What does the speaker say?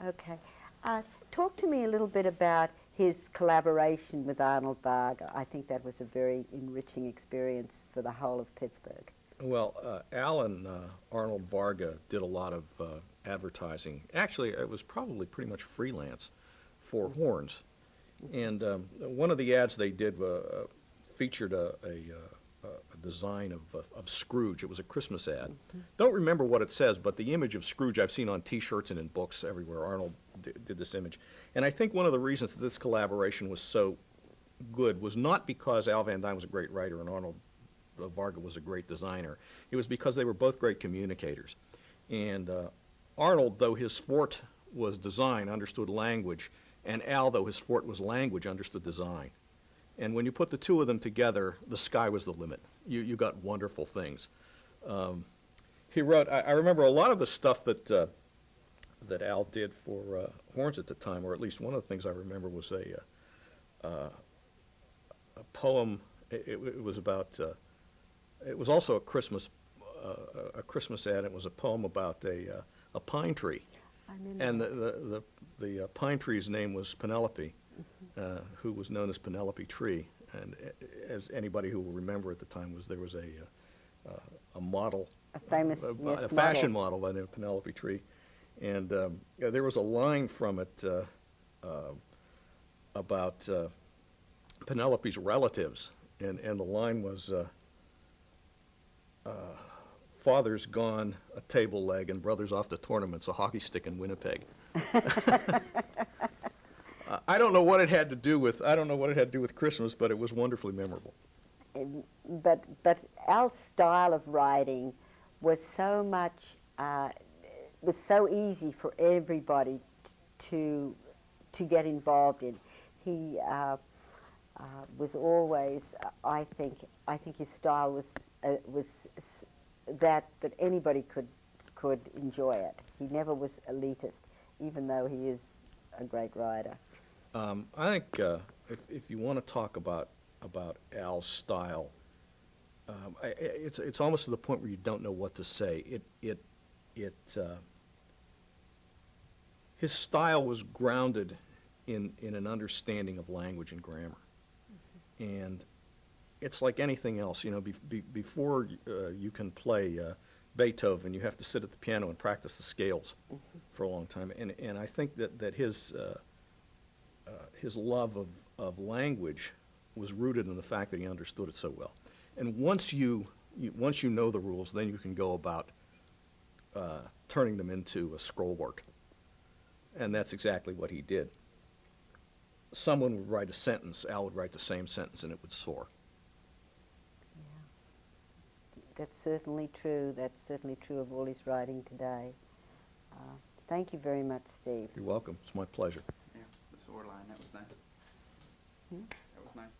Okay. Talk to me a little bit about his collaboration with Arnold Varga. I think that was a very enriching experience for the whole of Pittsburgh. Well, Al and Arnold Varga did a lot of advertising. Actually, it was probably pretty much freelance for Horns. And one of the ads they did featured a design of Scrooge. It was a Christmas ad. Don't remember what it says, but the image of Scrooge I've seen on T-shirts and in books everywhere. Arnold did this image. And I think one of the reasons that this collaboration was so good was not because Al Van Dyne was a great writer and Arnold Varga was a great designer. It was because they were both great communicators. And Arnold, though his forte was design, understood language, and Al, though his forte was language, understood design. And when you put the two of them together, the sky was the limit. You got wonderful things. He wrote, I remember a lot of the stuff that Al did for Horns at the time, or at least one of the things I remember was a poem. It was about, it was also a Christmas ad. It was a poem about a pine tree. And the pine tree's name was Penelope, who was known as Penelope Tree. And as anybody who will remember at the time, there was a model, A famous a fashion model by the name of Penelope Tree. And there was a line from it about Penelope's relatives. And the line was, father's gone, a table leg, and brother's off to tournaments, a hockey stick in Winnipeg. I don't know what it had to do with Christmas, but it was wonderfully memorable. But Al's style of writing was so much, was so easy for everybody to get involved in. He was always, I think his style was that anybody could enjoy it. He never was elitist, even though he is a great writer. I think if you want to talk about Al's style, it's almost to the point where you don't know what to say. His style was grounded in an understanding of language and grammar, and it's like anything else. You know, before you can play Beethoven, you have to sit at the piano and practice the scales for a long time. And I think that his love of language was rooted in the fact that he understood it so well. And once you know the rules, then you can go about turning them into a scroll work. And that's exactly what he did. Someone would write a sentence, Al would write the same sentence, and it would soar. Yeah. That's certainly true. That's certainly true of all his writing today. Thank you very much, Steve. You're welcome. It's my pleasure. Yeah, the sword line, that was nice. That was nice.